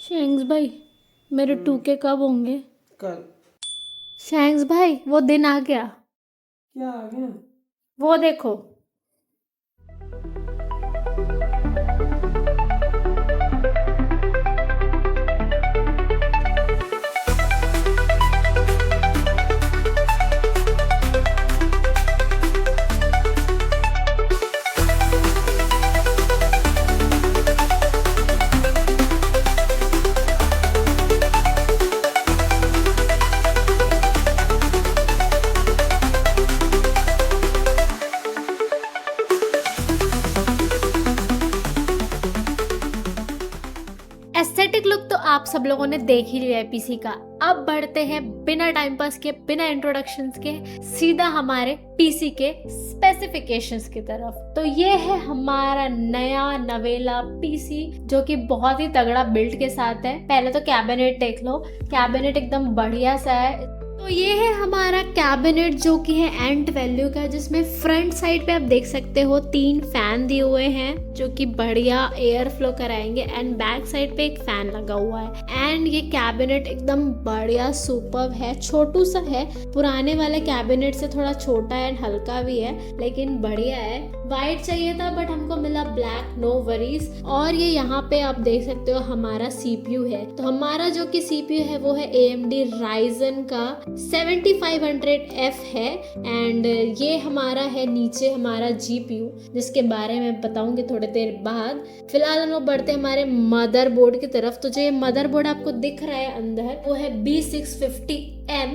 Shanks भाई, मेरे 2K कब होंगे? कल। शैंक्स भाई, वो दिन आ गया। क्या आ गया? वो देखो। एस्थेटिक लुक तो आप सब लोगों ने देख ही लिया है पीसी का। अब बढ़ते हैं बिना टाइम पास के, बिना इंट्रोडक्शंस के, सीधा हमारे पीसी के स्पेसिफिकेशंस की तरफ। तो ये है हमारा नया नवेला पीसी जो कि बहुत ही तगड़ा बिल्ड के साथ है। पहले तो कैबिनेट देख लो, कैबिनेट एकदम बढ़िया सा है। तो ये है हमारा कैबिनेट जो कि है एंट वैल्यू का, जिसमें फ्रंट साइड पे आप देख सकते हो 3 फैन दिए हुए हैं जो कि बढ़िया एयर फ्लो कराएंगे, एंड बैक साइड पे एक फैन लगा हुआ है। एंड ये कैबिनेट एकदम बढ़िया सुपर्ब है। छोटू सा है, पुराने वाले कैबिनेट से थोड़ा छोटा एंड हल्का भी है, लेकिन बढ़िया है। वाइट चाहिए था बट हमको मिला ब्लैक, नो वरीज। और ये यहाँ पे आप देख सकते हो हमारा सीपीयू है। तो हमारा जो कि सीपीयू है वो है AMD Ryzen का 7500F है। एंड ये हमारा है नीचे हमारा GPU, जिसके बारे में बताऊंगी थोड़ी देर बाद। फिलहाल हम लोग बढ़ते हैं हमारे मदरबोर्ड की तरफ। तो जो ये मदरबोर्ड आपको दिख रहा है अंदर, वो है B650M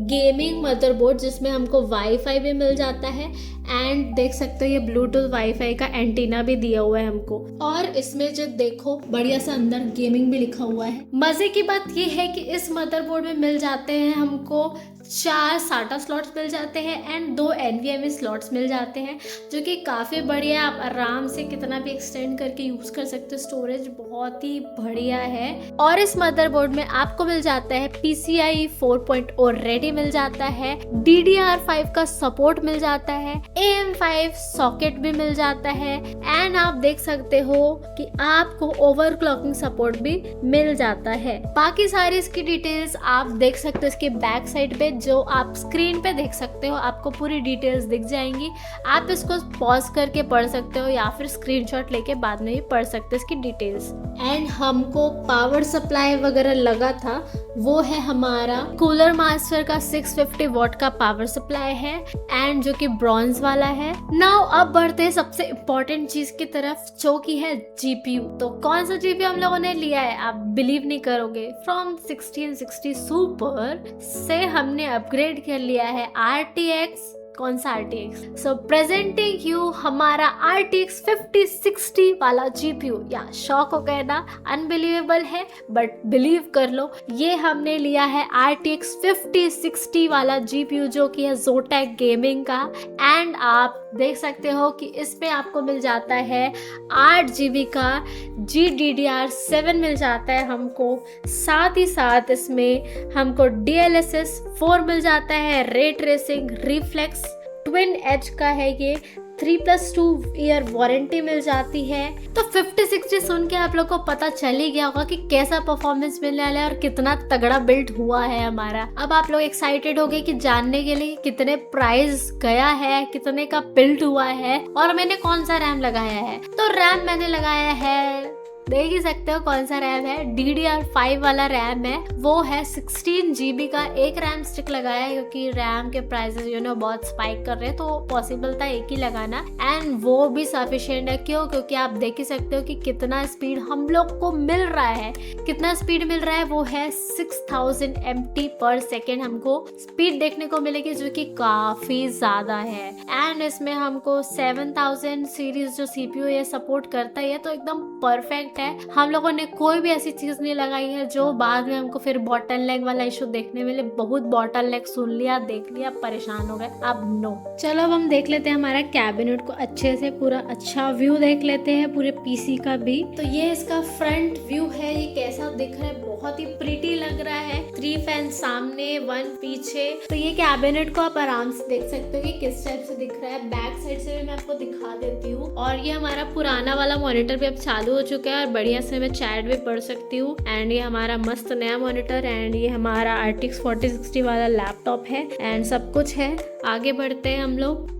गेमिंग मदरबोर्ड, जिसमें हमको वाईफाई भी मिल जाता है एंड देख सकते हो ये ब्लूटूथ वाईफाई का एंटीना भी दिया हुआ है हमको। और इसमें जो देखो बढ़िया सा अंदर गेमिंग भी लिखा हुआ है। मजे की बात ये है कि इस मदरबोर्ड में मिल जाते हैं हमको 4 SATA स्लॉट्स मिल जाते हैं एंड 2 NVMe स्लॉट्स मिल जाते हैं, जो कि काफ़ी बढ़िया है। आप आराम से कितना भी एक्सटेंड करके यूज़ कर सकते हो। स्टोरेज बहुत ही बढ़िया है। और इस मदरबोर्ड में आपको मिल जाता है PCIe 4.0 रेडी मिल जाता है, DDR5 का सपोर्ट मिल जाता है, AM5 सॉकेट भी मिल जाता है, एंड आप देख सकते हो कि आपको ओवरक्लॉकिंग सपोर्ट भी मिल जाता है। बाकी सारी इसकी डिटेल्स आप देख सकते हो इसके बैक साइड पे, जो आप स्क्रीन पे देख सकते हो। आपको पूरी डिटेल्स दिख जाएंगी। आप इसको पॉज करके पढ़ सकते हो या फिर स्क्रीनशॉट लेके बाद में भी पढ़ सकते हो इसकी डिटेल्स। एंड हमको पावर सप्लाई वगैरह लगा था, वो है हमारा कूलर मास्टर का 650 वॉट का पावर सप्लाई है, एंड जो कि ब्रॉन्ज वाला है। नाउ अब बढ़ते हैं सबसे इम्पोर्टेंट चीज की तरफ, जो कि है GPU। तो कौन सा GPU हम लोगों ने लिया है आप बिलीव नहीं करोगे। फ्रॉम 1660 सुपर से हमने अपग्रेड कर लिया है RTX। कौन सा RTX? सो प्रेजेंटिंग यू हमारा RTX 5060 वाला GPU। या शॉक हो गए ना, अनबिलीवेबल है बट बिलीव कर लो, ये हमने लिया है RTX 5060 वाला GPU जो कि है Zotac गेमिंग का। एंड आप देख सकते हो कि इसमें आपको मिल जाता है 8GB का GDDR7 मिल जाता है हमको। साथ ही साथ इसमें हमको DLSS 4 मिल जाता है, ray tracing, reflex, twin as का है ये, 3+2 ईयर वारंटी मिल जाती है। तो 5060 सुन के आप लोग को पता चल ही गया होगा कि कैसा परफॉर्मेंस मिलने वाला है और कितना तगड़ा बिल्ड हुआ है हमारा। अब आप लोग एक्साइटेड हो गए कि जानने के लिए कितने प्राइस गया है, कितने का बिल्ड हुआ है और मैंने कौन सा रैम लगाया है। तो रैम मैंने लगाया है, देख ही सकते हो कौन सा रैम है, DDR5 वाला रैम है। वो है 16GB का। एक रैम स्टिक लगाया है क्योंकि रैम के प्राइसेस बहुत स्पाइक कर रहे हैं, तो पॉसिबल था एक ही लगाना, एंड वो भी सफिशिएंट है। क्यों? क्योंकि आप देख ही सकते हो कि कितना स्पीड हम लोग को मिल रहा है। कितना स्पीड मिल रहा है? वो है 6000 MT/s हमको स्पीड देखने को मिलेगी, जो कि काफी ज्यादा है। एंड इसमें हमको 7000 सीरीज जो CPU ये सपोर्ट करता है, तो एकदम परफेक्ट है। हम लोगों ने कोई भी ऐसी चीज नहीं लगाई है जो बाद में हमको फिर बॉटल नेक वाला इशू देखने मिले। बहुत बॉटल नेक सुन लिया, देख लिया, परेशान हो गए। अब नो, चलो अब हम देख लेते हैं हमारा कैबिनेट को अच्छे से, पूरा अच्छा व्यू देख लेते हैं पूरे पीसी का भी। तो ये इसका फ्रंट व्यू है, ये कैसा दिख रहा है बहुत ही प्रिटी लग रहा है। 3 फैन सामने 1 पीछे। तो ये कैबिनेट को आप आराम से देख सकते हो कि किस टाइप से दिख रहा है। बैक साइड से भी मैं आपको दिखा देती हूँ। और ये हमारा पुराना वाला मॉनिटर भी अब चालू हो चुका है और बढ़िया से मैं चैट भी पढ़ सकती हूँ। एंड ये हमारा मस्त नया मॉनिटर एंड ये हमारा RTX 4060 वाला लैपटॉप है एंड सब कुछ है। आगे बढ़ते हैं हम लोग।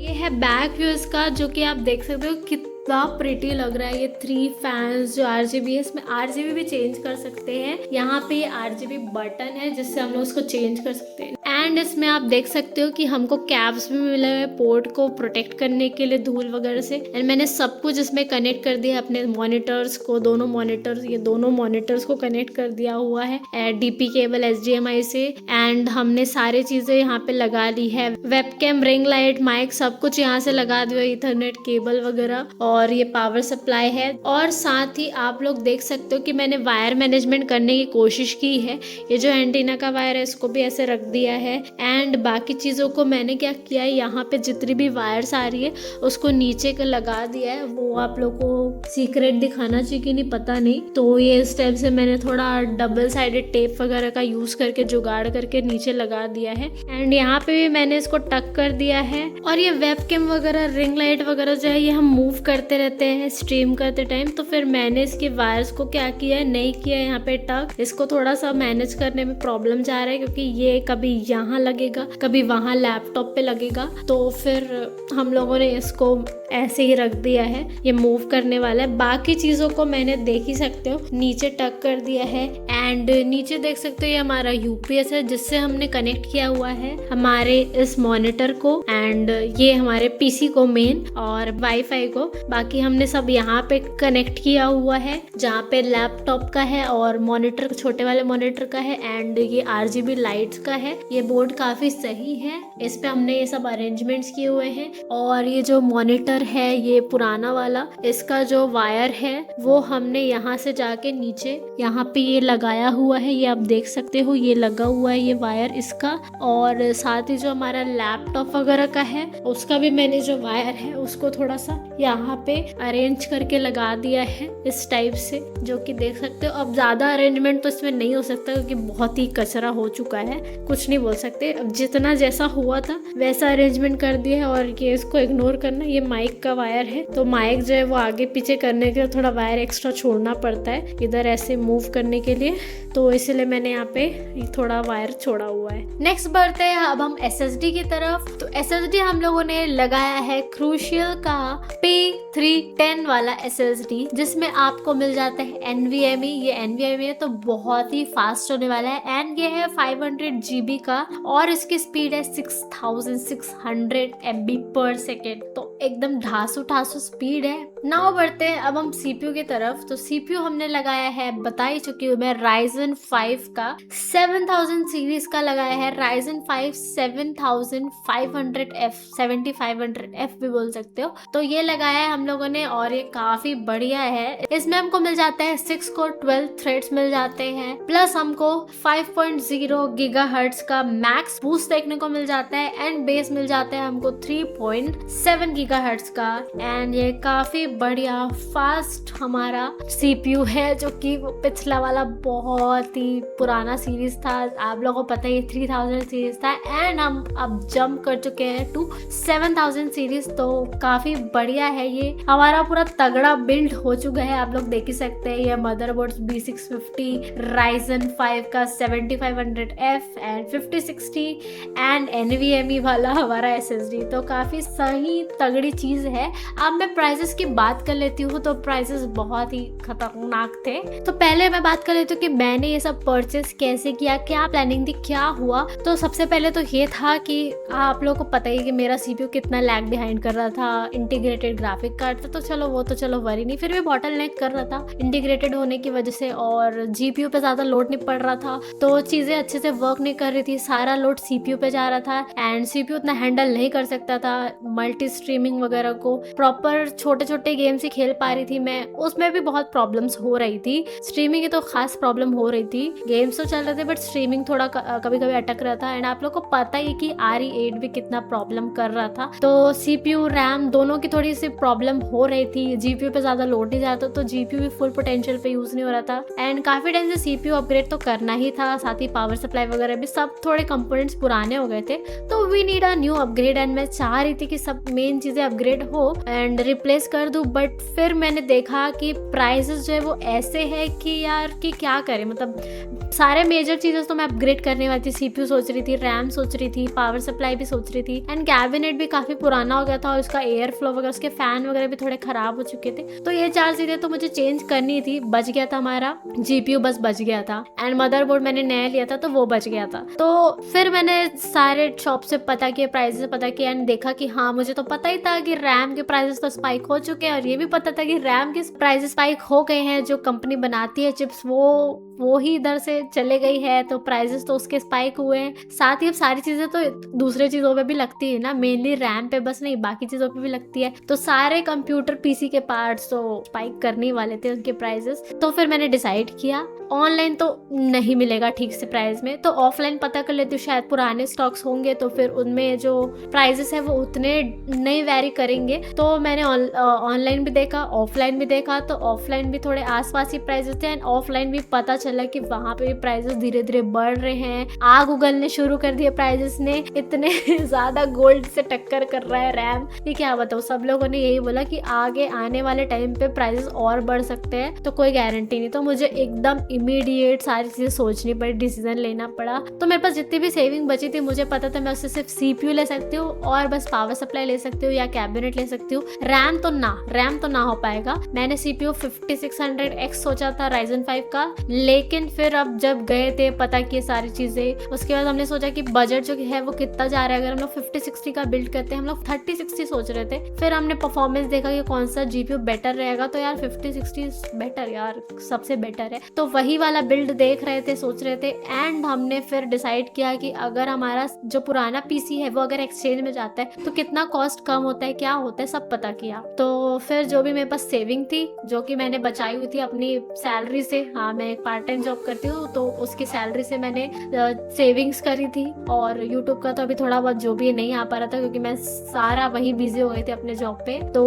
ये है बैक व्यू इसका, जो कि आप देख सकते हो कितना प्रिटी लग रहा है। ये 3 फैंस जो RGB है, इसमें RGB भी चेंज कर सकते हैं। यहाँ पे ये RGB बटन है जिससे हम लोग उसको चेंज कर सकते हैं। एंड इसमें आप देख सकते हो कि हमको कैप्स भी मिले हुए पोर्ट को प्रोटेक्ट करने के लिए धूल वगैरह से। एंड मैंने सब कुछ इसमें कनेक्ट कर दिया अपने मॉनिटर्स को, दोनों मॉनिटर्स को कनेक्ट कर दिया हुआ है DP केबल HDMI से। एंड हमने सारी चीजें यहाँ पे लगा ली है, वेबकैम, रिंग लाइट, माइक, सब कुछ यहाँ से लगा दिया, ईथरनेट केबल वगैरह। और ये पावर सप्लाई है। और साथ ही आप लोग देख सकते हो कि मैंने वायर मैनेजमेंट करने की कोशिश की है। ये जो एंटीना का वायर है इसको भी ऐसे रख दिया है। एंड बाकी चीज़ों को मैंने क्या किया है, यहाँ पे जितनी भी वायर्स आ रही है उसको नीचे का लगा दिया है। वो आप लोग को सीक्रेट दिखाना चाहिए कि नहीं पता नहीं। तो ये इस टाइप से मैंने थोड़ा डबल साइडेड टेप वगैरह का यूज करके जुगाड़ करके नीचे लगा दिया है। एंड यहाँ पे भी मैंने इसको टक कर दिया है। और ये वेबकैम वगैरह, रिंग लाइट वगैरह जो है ये हम मूव करते रहते हैं स्ट्रीम करते टाइम। तो फिर मैंने इसके वायर्स को क्या किया है, नहीं किया है यहाँ पे टक। इसको थोड़ा सा मैनेज करने में प्रॉब्लम जा रहा है क्योंकि ये कभी यहाँ लगेगा कभी वहाँ लैपटॉप पे लगेगा। तो फिर हम लोगों ने इसको ऐसे ही रख दिया है, ये मूव करने वाला है। बाकी चीजों को मैंने देख ही सकते हो नीचे टक कर दिया है। एंड नीचे देख सकते हो ये हमारा UPS है जिससे हमने कनेक्ट किया हुआ है हमारे इस मॉनिटर को एंड ये हमारे PC को मेन और वाईफाई को। बाकी हमने सब यहाँ पे कनेक्ट किया हुआ है जहाँ पे लैपटॉप का है और मॉनिटर, छोटे वाले मॉनिटर का है। एंड ये RGB लाइट्स का है। ये बोर्ड काफी सही है, इस पे हमने ये सब अरेंजमेंट्स किए हुए हैं। और ये जो मॉनिटर है ये पुराना वाला, इसका जो वायर है वो हमने यहाँ से जाके नीचे यहाँ पे ये लगाया हुआ है। ये आप देख सकते हो ये लगा हुआ है ये वायर इसका। और साथ ही जो हमारा लैपटॉप वगैरह का है उसका भी मैंने जो वायर है उसको थोड़ा सा यहाँ पे अरेंज करके लगा दिया है इस टाइप से, जो कि देख सकते हो। अब ज्यादा अरेंजमेंट तो इसमें नहीं हो सकता क्योंकि बहुत ही कचरा हो चुका है, कुछ नहीं बोल सकते। अब जितना जैसा हुआ था वैसा अरेंजमेंट कर दिया है। और ये इसको इग्नोर करना, ये माइक का वायर है तो माइक जो है वो आगे पीछे करने के लिए थोड़ा वायर एक्स्ट्रा छोड़ना पड़ता है इधर ऐसे मूव करने के लिए, तो इसलिए मैंने यहाँ पे थोड़ा वायर छोड़ा हुआ है। नेक्स्ट बढ़ते हैं अब हम SSD की तरफ। तो SSD हम लोगों ने लगाया है क्रूशियल का P310 वाला SSD जिसमें आपको मिल जाता है NVMe। ये NVMe है तो बहुत ही फास्ट होने वाला है। एंड ये है 500 GB का और इसकी स्पीड है 6600 MB/s, तो एकदम ढासू स्पीड है। नाउ बढ़ते हैं अब हम CPU की तरफ। तो CPU हमने लगाया है, बता ही चुकी हूँ मैं, Ryzen 5 का 7000 सीरीज का लगाया है। Ryzen 5 7500F, 7500F भी बोल सकते हो। तो ये लगाया है हम लोगों ने और ये काफी बढ़िया है। इसमें हमको मिल जाता है 6 कोर 12 थ्रेड्स मिल जाते हैं, प्लस हमको 5.0 GHz का मैक्स बूस्ट देखने को मिल जाता है। एंड बेस मिल जाता है हमको 3.7 GHz का। एंड ये काफी बढ़िया फास्ट हमारा CPU है, जो कि वो पिछला वाला बहुत ही पुराना सीरीज था, आप लोगों को पता ही 3000 सीरीज था। एंड हम अब जंप कर चुके हैं टू 7000 सीरीज, तो काफी बढ़िया है। ये हमारा पूरा तगड़ा बिल्ड हो चुका है, आप लोग देख ही सकते हैं। ये मदरबोर्ड B650 Ryzen 5 का 7500F एंड 5060 एंड NVMe वाला हमारा SSD, तो काफी सही तगड़ी चीज है। अब मैं प्राइसेस की बात कर लेती हूँ, तो प्राइसेस बहुत ही खतरनाक थे। तो पहले मैं बात कर लेती हूँ कि मैंने ये सब परचेस कैसे किया, क्या प्लानिंग थी, क्या हुआ। तो सबसे पहले तो ये था कि आप लोगों को पता ही कि मेरा CPU कितना लैग बिहाइंड कर रहा था। इंटीग्रेटेड ग्राफिक कार्ड था तो चलो वरी नहीं, फिर भी बॉटल नेक कर रहा था इंटीग्रेटेड होने की वजह से, और GPU पे ज्यादा लोड नहीं पड़ रहा था, तो चीजें अच्छे से वर्क नहीं कर रही थी, सारा लोड CPU पे जा रहा था। एंड CPU उतना हैंडल नहीं कर सकता था मल्टी स्ट्रीमिंग वगैरह को। प्रॉपर छोटे छोटे गेम्स ही खेल पा रही थी मैं, उसमें भी बहुत प्रॉब्लम्स हो रही थी। स्ट्रीमिंग की तो खास प्रॉब्लम हो रही थी, गेम्स तो चल रहे थे बट स्ट्रीमिंग थोड़ा कभी कभी अटक रहा था। एंड आप लोग को पता ही कि RE8 भी कितना प्रॉब्लम कर रहा था, तो CPU रैम दोनों की थोड़ी सी प्रॉब्लम हो रही थी। GPU पे ज्यादा लोड नहीं जाता, तो GPU भी फुल पोटेंशियल पे यूज नहीं हो रहा था। एंड काफी टाइम से CPU अपग्रेड तो करना ही था, साथ ही पावर सप्लाई वगैरह भी सब थोड़े कंपोनेंट्स पुराने हो गए थे, तो we need a new upgrade. And मैं चाह रही थी कि सब मेन चीजें अपग्रेड हो एंड रिप्लेस कर दूं, बट फिर मैंने देखा कि प्राइसेस जो है वो ऐसे है कि यार कि क्या करें। मतलब सारे मेजर चीजें तो मैं अपग्रेड करने वाली थी, CPU सोच रही थी, रैम सोच रही थी, पावर सप्लाई भी सोच रही थी, एंड कैबिनेट भी काफी पुराना हो गया था और उसका एयर फ्लो वगैरह, उसके फैन वगैरह भी थोड़े खराब हो चुके थे। तो ये 4 चीजें तो मुझे चेंज करनी थी। बच गया था हमारा GPU, बस बच गया था, एंड मदरबोर्ड मैंने नया लिया था तो वो बच गया था। तो फिर मैंने सारे शॉप से पता किया, प्राइसेस पता किया, एंड देखा कि हाँ मुझे तो पता ही था कि रैम के प्राइसेस तो स्पाइक हो चुके हैं, और ये भी पता था कि रैम के प्राइसेस स्पाइक हो गए हैं। जो कंपनी बनाती है चिप्स वो ही इधर से चले गई है, तो प्राइसेस तो उसके स्पाइक हुए हैं। साथ ही अब सारी चीजें तो दूसरे चीजों पे भी लगती है ना, मेनली रैम पे बस नहीं, बाकी चीजों पे भी लगती है। तो सारे कंप्यूटर PC के पार्ट्स तो स्पाइक करने वाले थे उनके प्राइसेस। तो फिर मैंने डिसाइड किया ऑनलाइन तो नहीं मिलेगा ठीक से प्राइस में, तो ऑफलाइन पता कर लेती हूँ, शायद पुराने स्टॉक्स होंगे तो फिर उनमें जो प्राइसेस है वो उतने नहीं वेरी करेंगे। तो मैंने ऑनलाइन भी देखा, ऑफलाइन भी देखा, तो ऑफलाइन भी थोड़े आसपास ही प्राइसेस थे, एंड ऑफलाइन भी पता चला कि वहां पे भी प्राइसेस धीरे धीरे बढ़ रहे हैं। आग उगलने शुरू कर दिए प्राइसेस ने, इतने ज्यादा गोल्ड से टक्कर कर रहा है रैम, ये क्या बताऊँ। सब लोगों ने यही बोला कि आगे आने वाले टाइम पे प्राइसेस और बढ़ सकते हैं, तो कोई गारंटी नहीं। तो मुझे एकदम इमीडिएट सारी चीजें सोचनी पड़ी, डिसीजन लेना पड़ा। तो मेरे पास जितनी भी सेविंग बची थी, मुझे पता था मैं उससे सिर्फ CPU ले सकती हूँ और बस पावर सप्लाई ले सकती हूँ या कैबिनेट ले सकती हूँ। रैम तो ना हो पाएगा। मैंने CPU 5600X सोचा था Ryzen 5 का, लेकिन फिर अब जब गए थे पता किए सारी चीजें, उसके बाद हमने सोचा कि बजट जो है वो कितना जा रहा है। अगर हम लोग 5060 का बिल्ड करते हैं, हम लोग 3060 सोच रहे थे। फिर हमने परफॉर्मेंस देखा कि कौन सा GPU बेटर रहेगा, तो यार 5060 बेटर, यार सबसे बेटर है, तो वही वाला बिल्ड देख रहे थे, सोच रहे थे। एंड हमने फिर डिसाइड किया कि अगर हमारा जो पुराना PC है वो अगर एक्सचेंज में जाता है तो कितना कॉस्ट कम होता है, क्या होता है, सब पता किया। तो फिर जो भी मेरे पास सेविंग थी, जो कि मैंने बचाई हुई थी अपनी सैलरी से, हाँ मैं एक पार्ट टाइम जॉब करती हूँ, तो उसकी सैलरी से मैंने सेविंग्स करी थी। और यूट्यूब का तो अभी थोड़ा बहुत जो भी नहीं आ पा रहा था, क्योंकि मैं सारा वही बिजी हो गई थी अपने जॉब पे, तो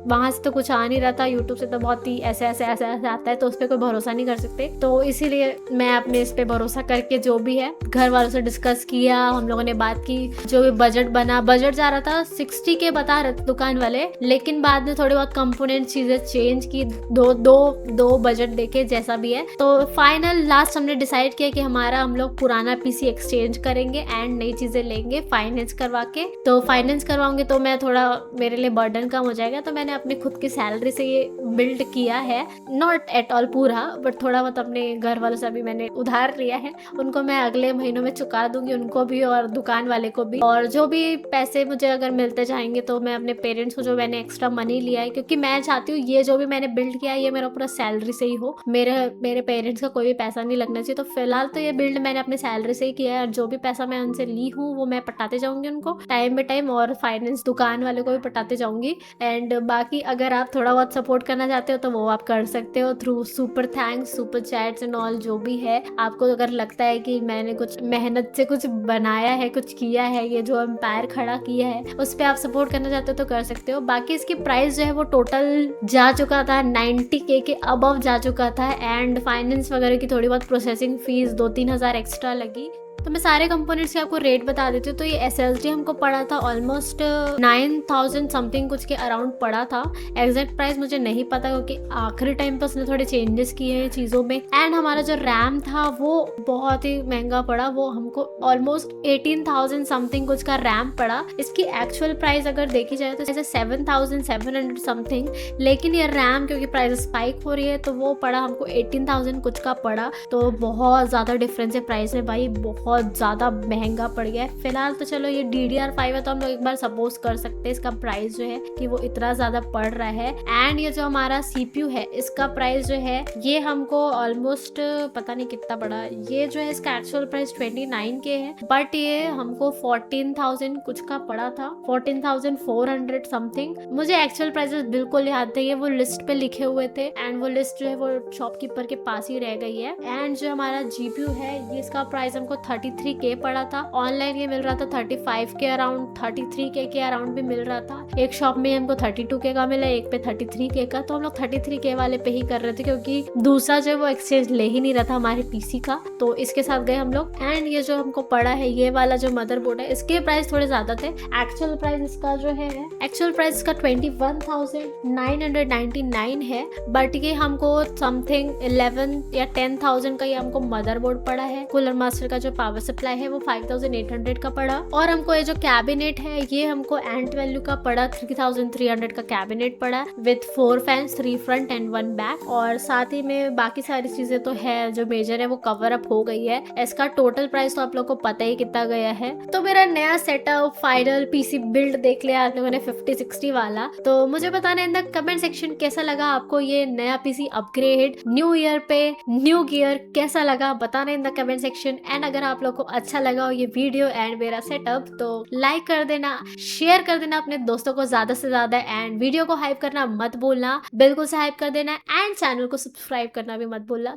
वहां से तो कुछ आ नहीं रहा था। यूट्यूब से तो बहुत ही ऐसे आता है, तो उस पर कोई भरोसा नहीं कर सकते। तो इसीलिए मैं अपने इस पे भरोसा करके जो भी है घर वालों से डिस्कस किया, हम लोगों ने बात की, जो भी बजट बना, बजट जा रहा था 60 के बता रहे दुकान वाले, लेकिन बाद में थोड़ी बहुत कंपोनेंट चीजें चेंज की, दो बजट देखे जैसा भी है। तो फाइनल लास्ट हमने डिसाइड किया कि हम लोग पुराना PC एक्सचेंज करेंगे एंड नई चीजें लेंगे फाइनेंस करवा के। तो फाइनेंस करवाऊंगे तो मैं थोड़ा, मेरे लिए बर्डन कम हो जाएगा, तो मैंने अपनी खुद की सैलरी से ये बिल्ड किया है, नॉट एट ऑल पूरा, बट थोड़ा बहुत अपने घर वालों से अभी मैंने उधार लिया है, उनको मैं अगले महीनों में चुका दूंगी, उनको भी और दुकान वाले को भी। और जो भी पैसे मुझे अगर मिलते जाएंगे तो मैं अपने पेरेंट्स को, जो मैंने एक्स्ट्रा मनी लिया है, क्योंकि मैं चाहती हूँ ये जो भी मैंने बिल्ड किया है ये मेरा पूरा सैलरी से ही हो, मेरे पेरेंट्स का कोई भी पैसा नहीं लगना चाहिए। तो फिलहाल तो ये बिल्ड मैंने अपने सैलरी से ही किया है, और जो भी पैसा मैं उनसे ली हूँ वो मैं पटाते जाऊंगी उनको टाइम बाय टाइम, और फाइनेंस दुकान वाले को भी पटाते जाऊंगी। एंड बाकी अगर आप थोड़ा बहुत सपोर्ट करना चाहते हो तो वो आप कर सकते हो through super thanks, super chats and all, जो भी है। आपको अगर लगता है कि मैंने कुछ मेहनत से कुछ बनाया है, कुछ किया है, ये जो एम्पायर खड़ा किया है, उस पर आप सपोर्ट करना चाहते हो तो कर सकते हो। बाकी इसकी प्राइस जो है वो टोटल जा चुका था 90K के अबव जा चुका था, एंड फाइनेंस वगैरह की थोड़ी बहुत प्रोसेसिंग फीस 2-3 हज़ार एक्स्ट्रा लगी। तो मैं सारे कंपोनेंट्स के आपको रेट बता देती हूँ। तो ये SSD हमको पड़ा था ऑलमोस्ट 9000 समथिंग कुछ के अराउंड पड़ा था। एग्जैक्ट प्राइस मुझे नहीं पता, क्योंकि आखिरी टाइम पर उसने थोड़े चेंजेस किए हैं चीज़ों में। एंड हमारा जो रैम था वो बहुत ही महंगा पड़ा, वो हमको ऑलमोस्ट 18,000 समथिंग कुछ का रैम पड़ा। इसकी एक्चुअल प्राइस अगर देखी जाए तो जैसे 7,700 समथिंग, लेकिन ये रैम क्योंकि प्राइस स्पाइक हो रही है तो वो पड़ा हमको 18,000 कुछ का पड़ा। तो बहुत ज़्यादा डिफरेंस है प्राइस में भाई, बहुत बहुत ज़्यादा महंगा पड़ गया है। फिलहाल तो चलो ये DDR5 है तो हम लोग एक बार सपोज कर सकते हैं इसका प्राइस जो है कि वो इतना ज़्यादा पड़ रहा है। एंड ये जो हमारा CPU है इसका प्राइस जो है ये हमको ऑलमोस्ट पता नहीं कितना पड़ा, ये जो है इसका एक्चुअल प्राइस 29K है, बट ये हमको 14,000 कुछ का पड़ा था, 14,400 समथिंग। मुझे एक्चुअल प्राइसेस बिल्कुल याद नहीं है, वो लिस्ट पे लिखे हुए थे एंड वो लिस्ट जो है वो शॉपकीपर के पास ही रह गई है। एंड जो हमारा GPU है ये इसका प्राइस हमको 33K पड़ा था, ऑनलाइन ये मिल रहा था 35K अराउंड, 33K के अराउंड भी मिल रहा था। एक शॉप में हमको 32K का मिला, एक पे 33K का, तो हम लोग 33K वाले पे ही कर रहे थे क्योंकि दूसरा जो है वो एक्सचेंज ले ही नहीं रहा था हमारे PC का, तो इसके साथ गए हम लोग। एंड ये जो हमको पड़ा है ये वाला जो मदरबोर्ड है इसके प्राइस थोड़े ज्यादा थे। एक्चुअल प्राइस इसका जो है एक्चुअल प्राइस इसका 21,999 है, बट ये हमको समथिंग 11 या 10,000 का ये हमको मदरबोर्ड पड़ा है। कूलर मास्टर का जो पावर सप्लाई है वो 5,800 का पड़ा, और हमको ये जो कैबिनेट है ये हमको एंट वैल्यू का पड़ा 3,300 का कैबिनेट पड़ा with 4 fans, 3 front end 1 back, और साथ ही में बाकी सारी चीजें तो है जो मेजर है वो कवर अप हो गई है। इसका टोटल प्राइस तो आप लोग को पता ही कितना गया है। तो मेरा नया सेटअप फाइनल PC बिल्ड देख लिया आप लोगों ने 5060 वाला, तो मुझे बताना इन द कमेंट सेक्शन कैसा लगा आपको ये नया PC अपग्रेड न्यू ईयर पे न्यू गियर कैसा लगा, बताना in the comment section. And अगर आप लोग को अच्छा लगा हो ये वीडियो एंड मेरा सेटअप तो लाइक कर देना, शेयर कर देना अपने दोस्तों को ज्यादा से ज्यादा, एंड वीडियो को हाइप करना मत भूलना, बिल्कुल से हाइप कर देना, एंड चैनल को सब्सक्राइब करना भी मत भूलना।